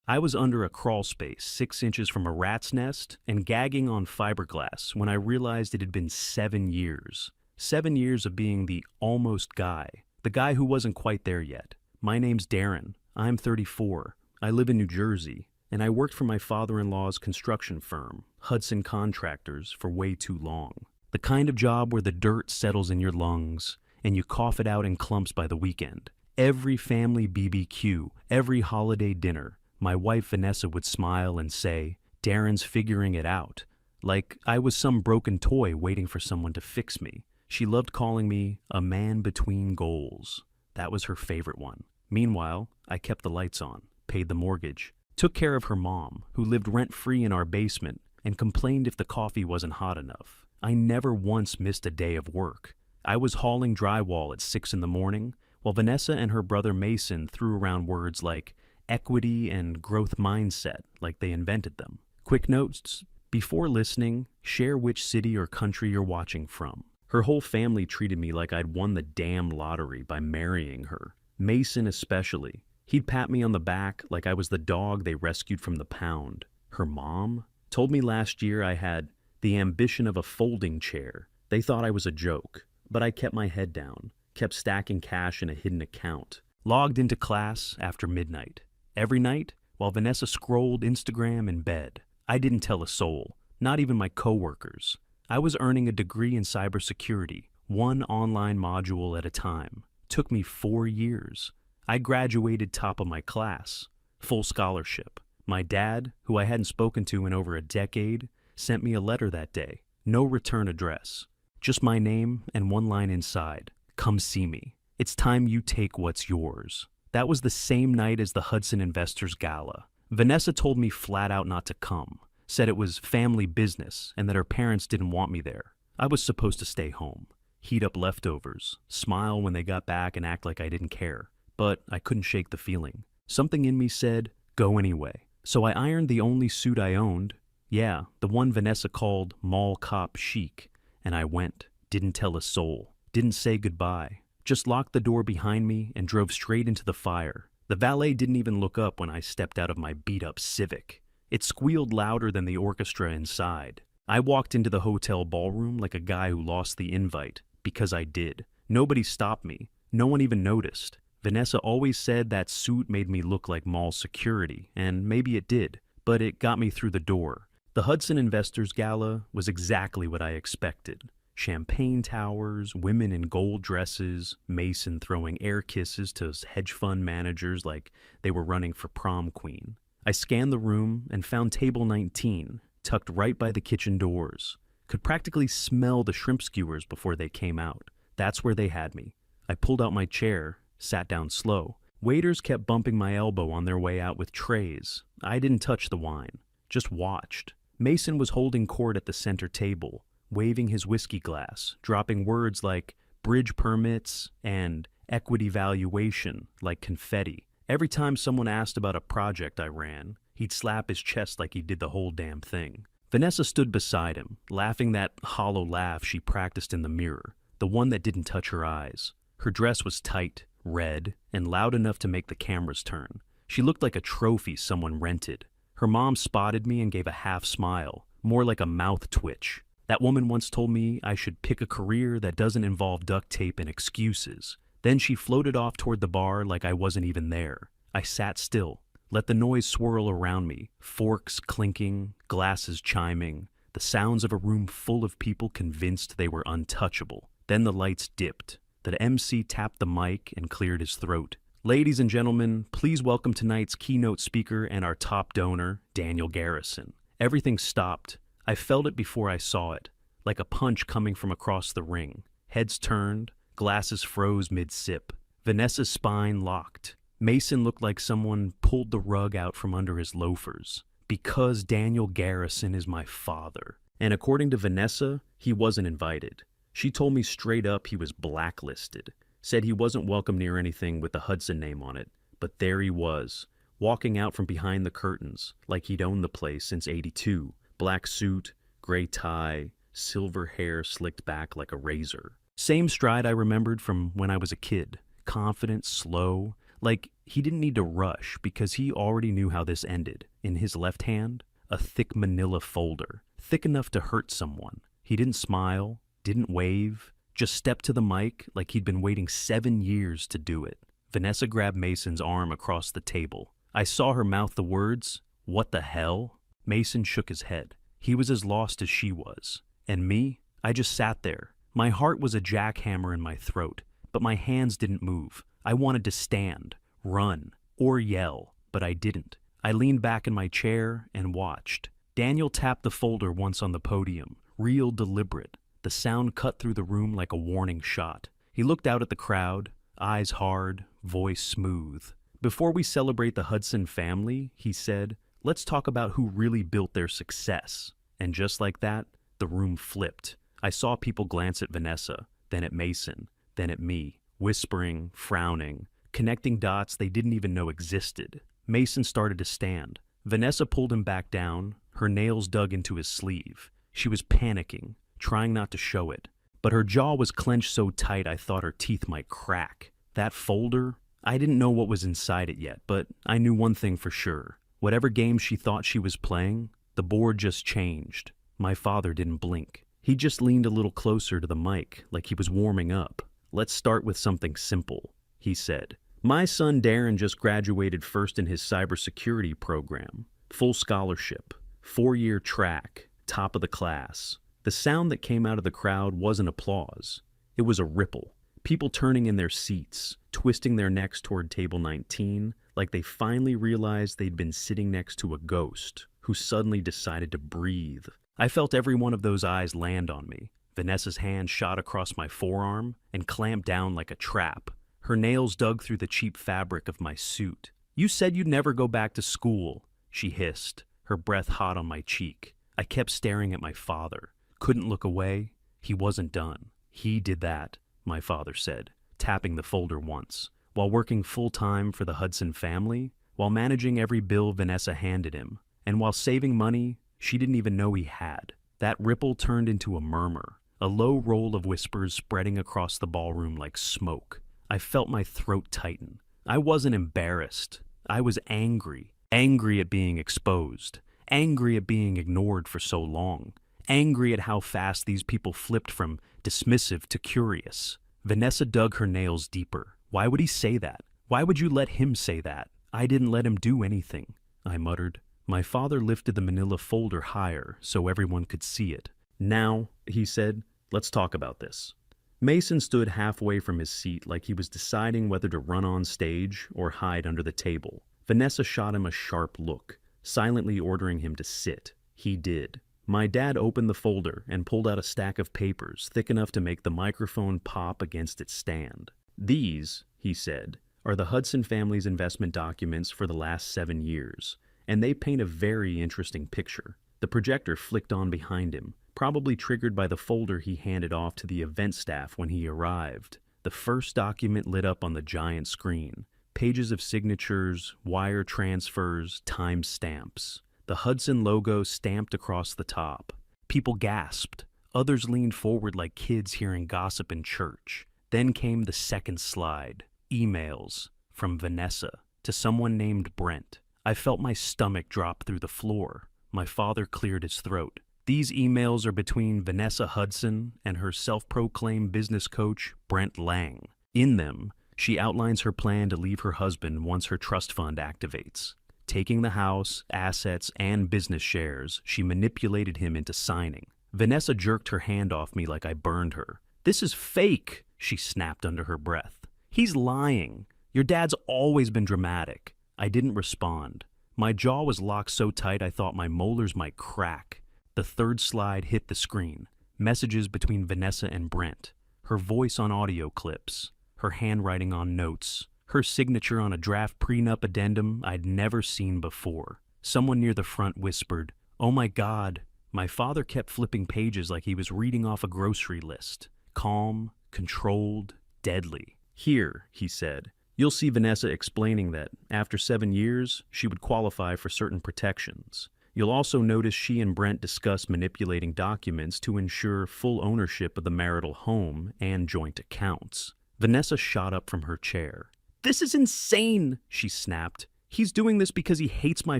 I was under a crawl space 6 inches from a rat's nest and gagging on fiberglass when I realized it had been 7 years. 7 years of being the almost guy, the guy who wasn't quite there yet. My name's Darren. I'm 34. I live in New Jersey, and I worked for my father-in-law's construction firm, Hudson Contractors, for way too long. The kind of job where the dirt settles in your lungs and you cough it out in clumps by the weekend. Every family BBQ, every holiday dinner, my wife Vanessa would smile and say, "Darren's figuring it out," like I was some broken toy waiting for someone to fix me. She loved calling me a man between goals. That was her favorite one. Meanwhile, I kept the lights on, paid the mortgage, took care of her mom, who lived rent-free in our basement, and complained if the coffee wasn't hot enough. I never once missed a day of work. I was hauling drywall at 6 in the morning, while Vanessa and her brother Mason threw around words like equity and growth mindset like they invented them. Quick notes: before listening, share which city or country you're watching from. Her whole family treated me like I'd won the damn lottery by marrying her. Mason especially. He'd pat me on the back like I was the dog they rescued from the pound. Her mom told me last year I had the ambition of a folding chair. They thought I was a joke, but I kept my head down, kept stacking cash in a hidden account, logged into class after midnight. Every night, while Vanessa scrolled Instagram in bed, I didn't tell a soul, not even my coworkers. I was earning a degree in cybersecurity, one online module at a time. Took me 4 years. I graduated top of my class, full scholarship. My dad, who I hadn't spoken to in over a decade, sent me a letter that day. No return address. Just my name and one line inside. "Come see me. It's time you take what's yours." That was the same night as the Hudson Investors Gala. Vanessa told me flat out not to come, said it was family business and that her parents didn't want me there. I was supposed to stay home, heat up leftovers, smile when they got back and act like I didn't care. But I couldn't shake the feeling. Something in me said, go anyway. So I ironed the only suit I owned. Yeah, the one Vanessa called mall cop chic. And I went. Didn't tell a soul. Didn't say goodbye. Just locked the door behind me and drove straight into the fire. The valet didn't even look up when I stepped out of my beat-up Civic. It squealed louder than the orchestra inside. I walked into the hotel ballroom like a guy who lost the invite, because I did. Nobody stopped me. No one even noticed. Vanessa always said that suit made me look like mall security, and maybe it did, but it got me through the door. The Hudson Investors Gala was exactly what I expected. Champagne towers, women in gold dresses, Mason throwing air kisses to hedge fund managers like they were running for prom queen. I scanned the room and found table 19, tucked right by the kitchen doors. Could practically smell the shrimp skewers before they came out. That's where they had me. I pulled out my chair, sat down slow. Waiters kept bumping my elbow on their way out with trays. I didn't touch the wine, just watched. Mason was holding court at the center table, waving his whiskey glass, dropping words like bridge permits and equity valuation like confetti. Every time someone asked about a project I ran, he'd slap his chest like he did the whole damn thing. Vanessa stood beside him, laughing that hollow laugh she practiced in the mirror, the one that didn't touch her eyes. Her dress was tight, red, and loud enough to make the cameras turn. She looked like a trophy someone rented. Her mom spotted me and gave a half smile, more like a mouth twitch. That woman once told me I should pick a career that doesn't involve duct tape and excuses. Then she floated off toward the bar like I wasn't even there. I sat still, let the noise swirl around me, forks clinking, glasses chiming, the sounds of a room full of people convinced they were untouchable. Then the lights dipped. The MC tapped the mic and cleared his throat. Ladies and gentlemen, please welcome tonight's keynote speaker and our top donor, Daniel Garrison. Everything stopped. I felt it before I saw it, like a punch coming from across the ring. Heads turned, glasses froze mid-sip. Vanessa's spine locked. Mason looked like someone pulled the rug out from under his loafers. Because Daniel Garrison is my father. And according to Vanessa, he wasn't invited. She told me straight up he was blacklisted. Said he wasn't welcome near anything with the Hudson name on it. But there he was, walking out from behind the curtains, like he'd owned the place since '82. Black suit, gray tie, silver hair slicked back like a razor. Same stride I remembered from when I was a kid. Confident, slow, like he didn't need to rush because he already knew how this ended. In his left hand, a thick manila folder, thick enough to hurt someone. He didn't smile, didn't wave, just stepped to the mic like he'd been waiting 7 years to do it. Vanessa grabbed Mason's arm across the table. I saw her mouth the words, "What the hell?" Mason shook his head. He was as lost as she was. And me? I just sat there. My heart was a jackhammer in my throat, but my hands didn't move. I wanted to stand, run, or yell, but I didn't. I leaned back in my chair and watched. Daniel tapped the folder once on the podium, real deliberate. The sound cut through the room like a warning shot. He looked out at the crowd, eyes hard, voice smooth. "Before we celebrate the Hudson family," he said, "let's talk about who really built their success." And just like that, the room flipped. I saw people glance at Vanessa, then at Mason, then at me, whispering, frowning, connecting dots they didn't even know existed. Mason started to stand. Vanessa pulled him back down, her nails dug into his sleeve. She was panicking, trying not to show it, but her jaw was clenched so tight I thought her teeth might crack. That folder? I didn't know what was inside it yet, but I knew one thing for sure. Whatever game she thought she was playing, the board just changed. My father didn't blink. He just leaned a little closer to the mic, like he was warming up. "Let's start with something simple," he said. "My son Darren just graduated first in his cybersecurity program. Full scholarship, 4-year track, top of the class." The sound that came out of the crowd wasn't applause. It was a ripple. People turning in their seats, twisting their necks toward table 19, like they finally realized they'd been sitting next to a ghost who suddenly decided to breathe. I felt every one of those eyes land on me. Vanessa's hand shot across my forearm and clamped down like a trap. Her nails dug through the cheap fabric of my suit. "You said you'd never go back to school," she hissed, her breath hot on my cheek. I kept staring at my father. Couldn't look away. He wasn't done. "He did that," my father said, tapping the folder once. "While working full-time for the Hudson family, while managing every bill Vanessa handed him, and while saving money she didn't even know he had." That ripple turned into a murmur, a low roll of whispers spreading across the ballroom like smoke. I felt my throat tighten. I wasn't embarrassed. I was angry. Angry at being exposed. Angry at being ignored for so long. Angry at how fast these people flipped from dismissive to curious. Vanessa dug her nails deeper. "Why would he say that? Why would you let him say that?" "I didn't let him do anything," I muttered. My father lifted the manila folder higher so everyone could see it. "Now," he said, "let's talk about this." Mason stood halfway from his seat like he was deciding whether to run on stage or hide under the table. Vanessa shot him a sharp look, silently ordering him to sit. He did. My dad opened the folder and pulled out a stack of papers thick enough to make the microphone pop against its stand. "These," he said, "are the Hudson family's investment documents for the last 7 years. And they paint a very interesting picture." The projector flicked on behind him, probably triggered by the folder he handed off to the event staff when he arrived. The first document lit up on the giant screen. Pages of signatures, wire transfers, time stamps. The Hudson logo stamped across the top. People gasped. Others leaned forward like kids hearing gossip in church. Then came the second slide. Emails from Vanessa to someone named Brent. I felt my stomach drop through the floor. My father cleared his throat. "These emails are between Vanessa Hudson and her self-proclaimed business coach, Brent Lang. In them, she outlines her plan to leave her husband once her trust fund activates. Taking the house, assets, and business shares, she manipulated him into signing." Vanessa jerked her hand off me like I burned her. "This is fake," she snapped under her breath. "He's lying. Your dad's always been dramatic." I didn't respond. My jaw was locked so tight I thought my molars might crack. The third slide hit the screen. Messages between Vanessa and Brent. Her voice on audio clips. Her handwriting on notes. Her signature on a draft prenup addendum I'd never seen before. Someone near the front whispered, "Oh my God." My father kept flipping pages like he was reading off a grocery list. Calm, controlled, deadly. "Here," he said. "You'll see Vanessa explaining that, after 7 years, she would qualify for certain protections. You'll also notice she and Brent discuss manipulating documents to ensure full ownership of the marital home and joint accounts." Vanessa shot up from her chair. This is insane, she snapped. He's doing this because he hates my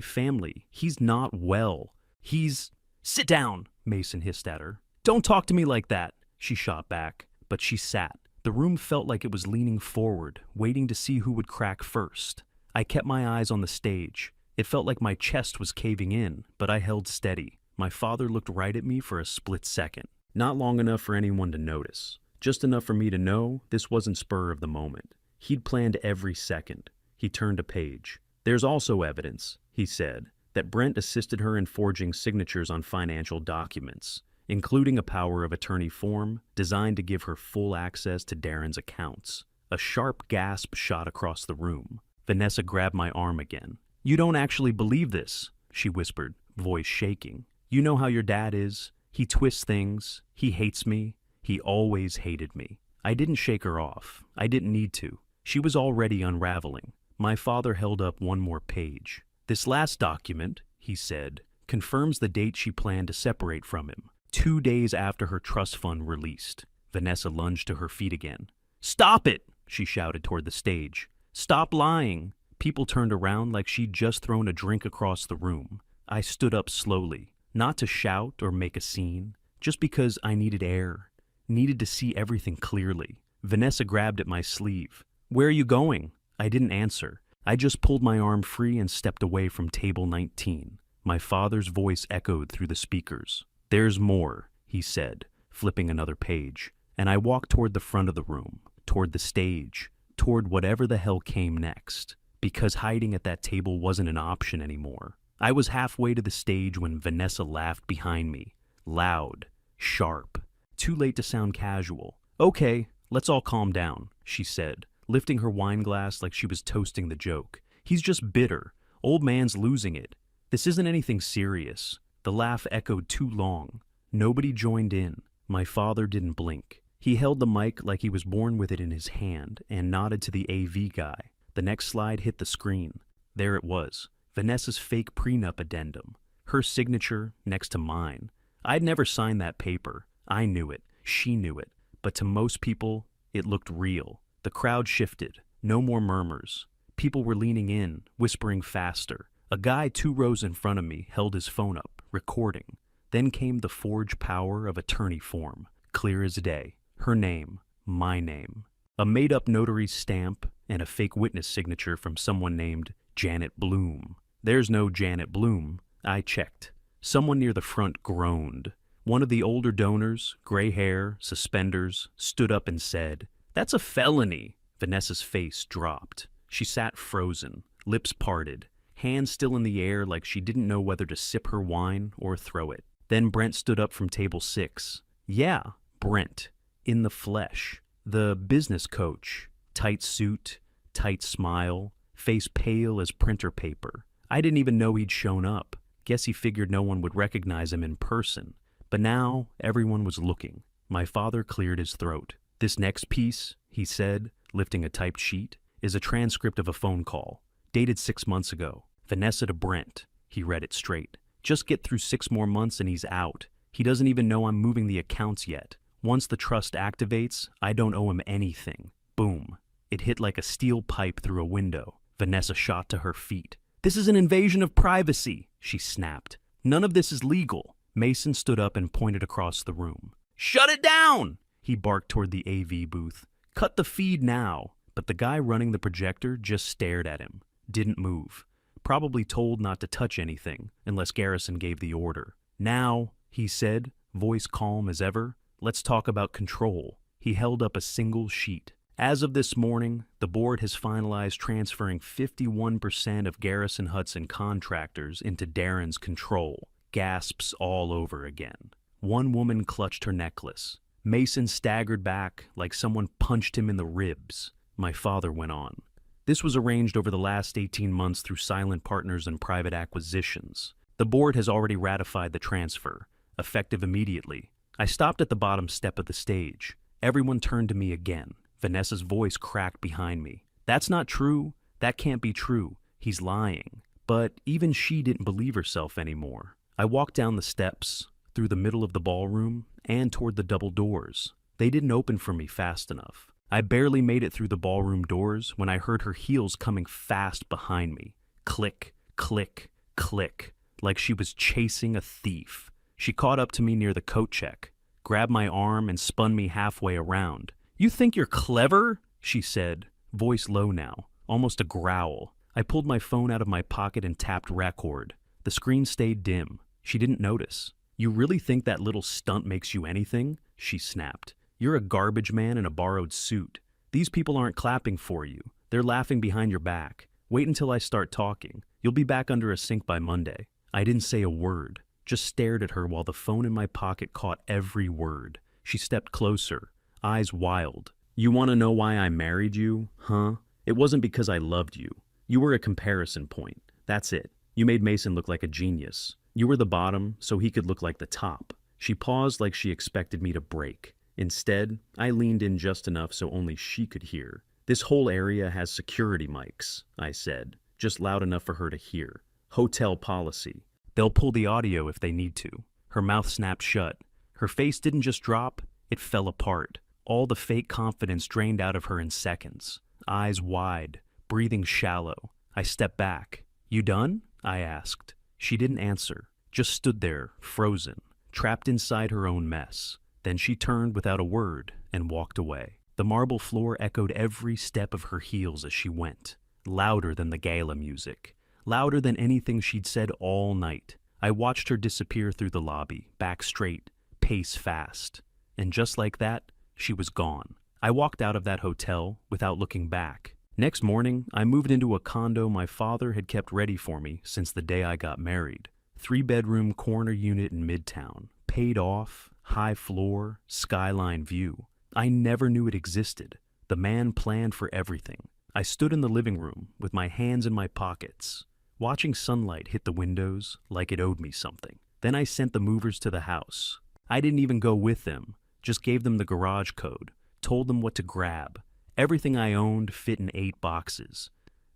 family. He's not well. He's... Sit down, Mason hissed at her. Don't talk to me like that, she shot back. But she sat. The room felt like it was leaning forward, waiting to see who would crack first. I kept my eyes on the stage. It felt like my chest was caving in, but I held steady. My father looked right at me for a split second. Not long enough for anyone to notice. Just enough for me to know this wasn't spur of the moment. He'd planned every second. He turned a page. There's also evidence, he said, that Brent assisted her in forging signatures on financial documents, including a power of attorney form designed to give her full access to Darren's accounts. A sharp gasp shot across the room. Vanessa grabbed my arm again. You don't actually believe this, she whispered, voice shaking. You know how your dad is. He twists things. He hates me. He always hated me. I didn't shake her off. I didn't need to. She was already unraveling. My father held up one more page. This last document, he said, confirms the date she planned to separate from him. 2 days after her trust fund released. Vanessa lunged to her feet again. Stop it, she shouted toward the stage. Stop lying. People turned around like she'd just thrown a drink across the room. I stood up slowly, not to shout or make a scene, just because I needed air, needed to see everything clearly. Vanessa grabbed at my sleeve. Where are you going? I didn't answer. I just pulled my arm free and stepped away from table 19. My father's voice echoed through the speakers. There's more, he said, flipping another page, and I walked toward the front of the room, toward the stage, toward whatever the hell came next, because hiding at that table wasn't an option anymore. I was halfway to the stage when Vanessa laughed behind me, loud, sharp, too late to sound casual. Okay, let's all calm down, she said, lifting her wine glass like she was toasting the joke. He's just bitter. Old man's losing it. This isn't anything serious. The laugh echoed too long. Nobody joined in. My father didn't blink. He held the mic like he was born with it in his hand and nodded to the AV guy. The next slide hit the screen. There it was, Vanessa's fake prenup addendum. Her signature next to mine. I'd never signed that paper. I knew it. She knew it. But to most people, it looked real. The crowd shifted. No more murmurs. People were leaning in, whispering faster. A guy 2 rows in front of me held his phone up, recording. Then came the forged power of attorney form, clear as day. Her name, my name. A made-up notary's stamp and a fake witness signature from someone named Janet Bloom. There's no Janet Bloom. I checked. Someone near the front groaned. One of the older donors, gray hair, suspenders, stood up and said, "That's a felony." Vanessa's face dropped. She sat frozen, lips parted, hands still in the air like she didn't know whether to sip her wine or throw it. Then Brent stood up from table 6. Yeah, Brent. In the flesh. The business coach. Tight suit, tight smile, face pale as printer paper. I didn't even know he'd shown up. Guess he figured no one would recognize him in person. But now, everyone was looking. My father cleared his throat. This next piece, he said, lifting a typed sheet, is a transcript of a phone call, dated 6 months ago. Vanessa to Brent. He read it straight. Just get through 6 more months and he's out. He doesn't even know I'm moving the accounts yet. Once the trust activates, I don't owe him anything. Boom. It hit like a steel pipe through a window. Vanessa shot to her feet. This is an invasion of privacy, she snapped. None of this is legal. Mason stood up and pointed across the room. Shut it down! He barked toward the AV booth. Cut the feed now. But the guy running the projector just stared at him. Didn't move. Probably told not to touch anything, unless Garrison gave the order. Now, he said, voice calm as ever, let's talk about control. He held up a single sheet. As of this morning, the board has finalized transferring 51% of Garrison Hudson contractors into Darren's control. Gasps all over again. One woman clutched her necklace. Mason staggered back like someone punched him in the ribs. My father went on. This was arranged over the last 18 months through silent partners and private acquisitions. The board has already ratified the transfer, effective immediately. I stopped at the bottom step of the stage. Everyone turned to me again. Vanessa's voice cracked behind me. That's not true. That can't be true. He's lying. But even she didn't believe herself anymore. I walked down the steps, through the middle of the ballroom, and toward the double doors. They didn't open for me fast enough. I barely made it through the ballroom doors when I heard her heels coming fast behind me. Click, click, click, like she was chasing a thief. She caught up to me near the coat check, grabbed my arm and spun me halfway around. "You think you're clever?" she said, voice low now, almost a growl. I pulled my phone out of my pocket and tapped record. The screen stayed dim. She didn't notice. "You really think that little stunt makes you anything?" she snapped. "You're a garbage man in a borrowed suit. These people aren't clapping for you. They're laughing behind your back. Wait until I start talking. You'll be back under a sink by Monday." I didn't say a word, just stared at her while the phone in my pocket caught every word. She stepped closer, eyes wild. "You want to know why I married you, huh? It wasn't because I loved you. You were a comparison point. That's it. You made Mason look like a genius. You were the bottom, so he could look like the top." She paused like she expected me to break. Instead, I leaned in just enough so only she could hear. "This whole area has security mics," I said, just loud enough for her to hear. "Hotel policy. They'll pull the audio if they need to." Her mouth snapped shut. Her face didn't just drop, it fell apart. All the fake confidence drained out of her in seconds. Eyes wide, breathing shallow. I stepped back. "You done?" I asked. She didn't answer, just stood there, frozen, trapped inside her own mess. Then she turned without a word and walked away. The marble floor echoed every step of her heels as she went, louder than the GALA music, louder than anything she'd said all night. I watched her disappear through the lobby, back straight, pace fast. And just like that, she was gone. I walked out of that hotel without looking back. Next morning, I moved into a condo my father had kept ready for me since the day I got married. 3-bedroom corner unit in Midtown, paid off, high floor, skyline view. I never knew it existed. The man planned for everything. I stood in the living room with my hands in my pockets, watching sunlight hit the windows like it owed me something. Then I sent the movers to the house. I didn't even go with them, just gave them the garage code, told them what to grab. Everything I owned fit in 8 boxes.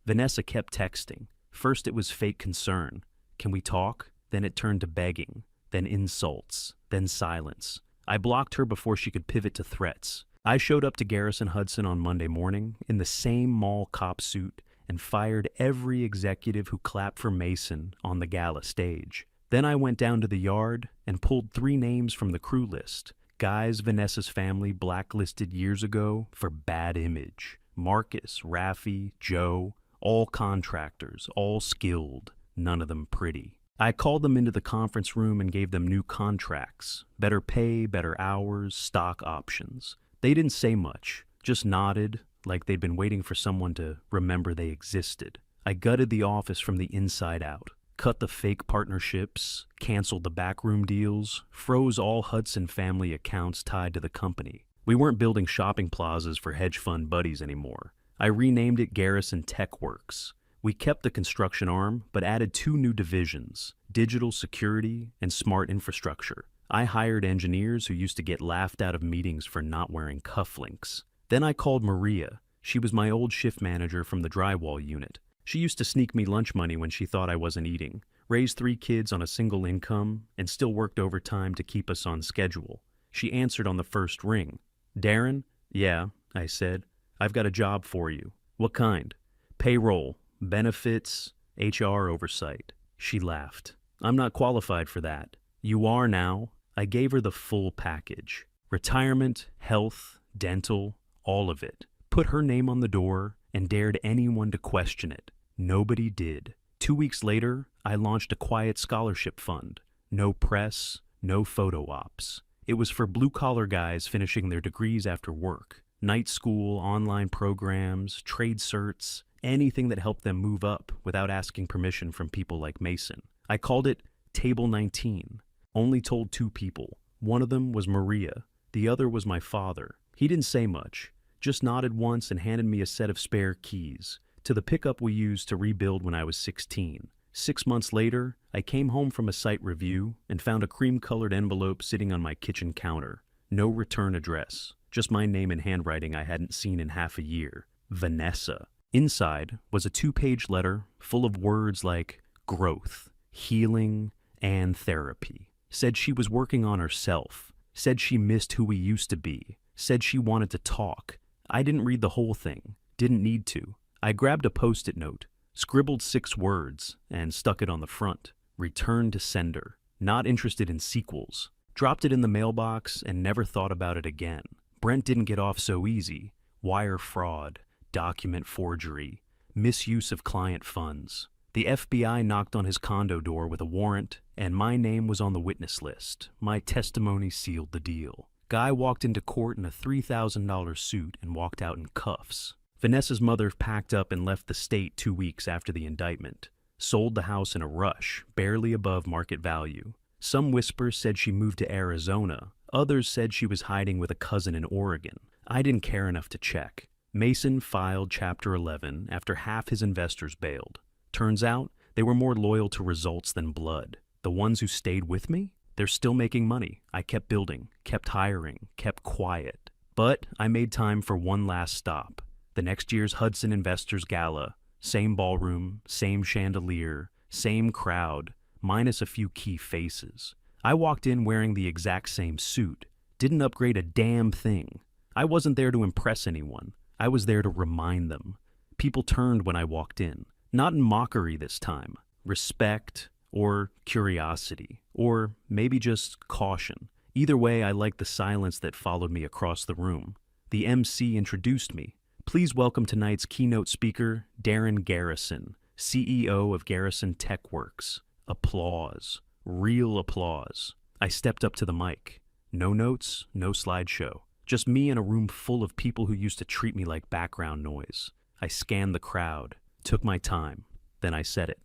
Vanessa kept texting. First it was fake concern. "Can we talk?" Then it turned to begging, then insults, then silence. I blocked her before she could pivot to threats. I showed up to Garrison Hudson on Monday morning in the same mall cop suit and fired every executive who clapped for Mason on the GALA stage. Then I went down to the yard and pulled 3 names from the crew list. Guys Vanessa's family blacklisted years ago for bad image. Marcus, Raffy, Joe, all contractors, all skilled, none of them pretty. I called them into the conference room and gave them new contracts, better pay, better hours, stock options. They didn't say much, just nodded like they'd been waiting for someone to remember they existed. I gutted the office from the inside out. Cut the fake partnerships, canceled the backroom deals, froze all Hudson family accounts tied to the company. We weren't building shopping plazas for hedge fund buddies anymore. I renamed it Garrison Tech Works. We kept the construction arm, but added 2 new divisions, digital security and smart infrastructure. I hired engineers who used to get laughed out of meetings for not wearing cufflinks. Then I called Maria. She was my old shift manager from the drywall unit. She used to sneak me lunch money when she thought I wasn't eating, raised 3 kids on a single income, and still worked overtime to keep us on schedule. She answered on the first ring. "Darren?" "Yeah," I said. "I've got a job for you." "What kind?" "Payroll, benefits, HR oversight." She laughed. "I'm not qualified for that." "You are now." I gave her the full package. Retirement, health, dental, all of it. Put her name on the door and dared anyone to question it. Nobody did. 2 weeks later, I launched a quiet scholarship fund. No press, no photo ops. It was for blue-collar guys finishing their degrees after work. Night school, online programs, trade certs, anything that helped them move up without asking permission from people like Mason. I called it Table 19. Only told 2 people. One of them was Maria. The other was my father. He didn't say much, just nodded once and handed me a set of spare keys to the pickup we used to rebuild when I was 16. 6 months later, I came home from a site review and found a cream-colored envelope sitting on my kitchen counter. No return address, just my name in handwriting I hadn't seen in half a year. Vanessa. Inside was a 2-page letter full of words like growth, healing, and therapy. Said she was working on herself. Said she missed who we used to be. Said she wanted to talk. I didn't read the whole thing, didn't need to. I grabbed a post-it note, scribbled 6 words, and stuck it on the front. Return to sender. Not interested in sequels. Dropped it in the mailbox and never thought about it again. Brent didn't get off so easy. Wire fraud, document forgery, misuse of client funds. The FBI knocked on his condo door with a warrant, and my name was on the witness list. My testimony sealed the deal. Guy walked into court in a $3,000 suit and walked out in cuffs. Vanessa's mother packed up and left the state 2 weeks after the indictment. Sold the house in a rush, barely above market value. Some whispers said she moved to Arizona. Others said she was hiding with a cousin in Oregon. I didn't care enough to check. Mason filed Chapter 11 after half his investors bailed. Turns out, they were more loyal to results than blood. The ones who stayed with me? They're still making money. I kept building, kept hiring, kept quiet. But I made time for one last stop. The next year's Hudson Investors Gala. Same ballroom, same chandelier, same crowd, minus a few key faces. I walked in wearing the exact same suit. Didn't upgrade a damn thing. I wasn't there to impress anyone. I was there to remind them. People turned when I walked in. Not in mockery this time. Respect, or curiosity, or maybe just caution. Either way, I liked the silence that followed me across the room. The MC introduced me. Please welcome tonight's keynote speaker, Darren Garrison, CEO of Garrison TechWorks. Applause. Real applause. I stepped up to the mic. No notes, no slideshow. Just me in a room full of people who used to treat me like background noise. I scanned the crowd. Took my time. Then I said it.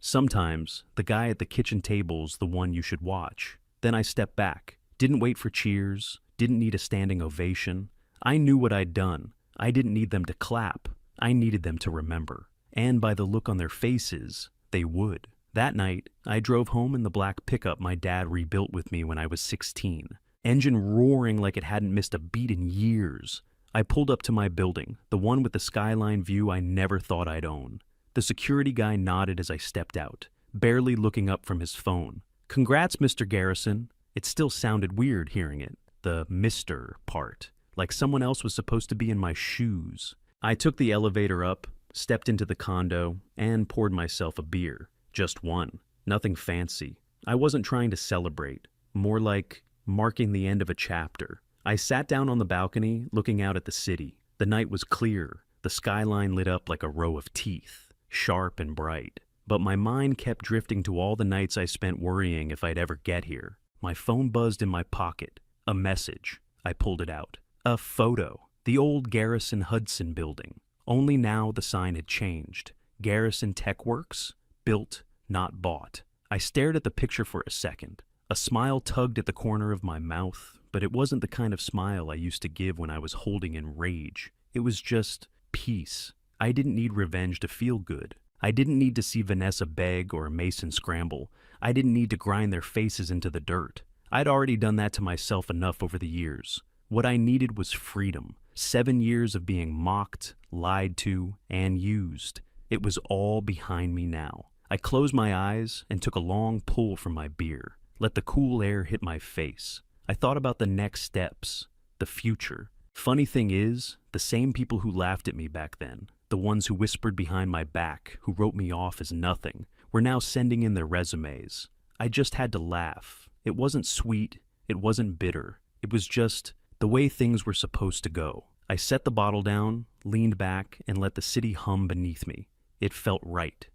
Sometimes, the guy at the kitchen table's the one you should watch. Then I stepped back. Didn't wait for cheers. Didn't need a standing ovation. I knew what I'd done. I didn't need them to clap. I needed them to remember. And by the look on their faces, they would. That night, I drove home in the black pickup my dad rebuilt with me when I was 16. Engine roaring like it hadn't missed a beat in years. I pulled up to my building, the one with the skyline view I never thought I'd own. The security guy nodded as I stepped out, barely looking up from his phone. Congrats, Mr. Garrison. It still sounded weird hearing it, the Mr. part, like someone else was supposed to be in my shoes. I took the elevator up, stepped into the condo, and poured myself a beer. Just one. Nothing fancy. I wasn't trying to celebrate, more like marking the end of a chapter. I sat down on the balcony, looking out at the city. The night was clear, the skyline lit up like a row of teeth, sharp and bright. But my mind kept drifting to all the nights I spent worrying if I'd ever get here. My phone buzzed in my pocket. A message. I pulled it out. A photo. The old Garrison Hudson building. Only now the sign had changed. Garrison TechWorks? Built, not bought. I stared at the picture for a second. A smile tugged at the corner of my mouth, but it wasn't the kind of smile I used to give when I was holding in rage. It was just peace. I didn't need revenge to feel good. I didn't need to see Vanessa beg or Mason scramble. I didn't need to grind their faces into the dirt. I'd already done that to myself enough over the years. What I needed was freedom. 7 years of being mocked, lied to, and used. It was all behind me now. I closed my eyes and took a long pull from my beer. Let the cool air hit my face. I thought about the next steps, the future. Funny thing is, the same people who laughed at me back then, the ones who whispered behind my back, who wrote me off as nothing, were now sending in their resumes. I just had to laugh. It wasn't sweet, it wasn't bitter. It was just the way things were supposed to go. I set the bottle down, leaned back, and let the city hum beneath me. It felt right.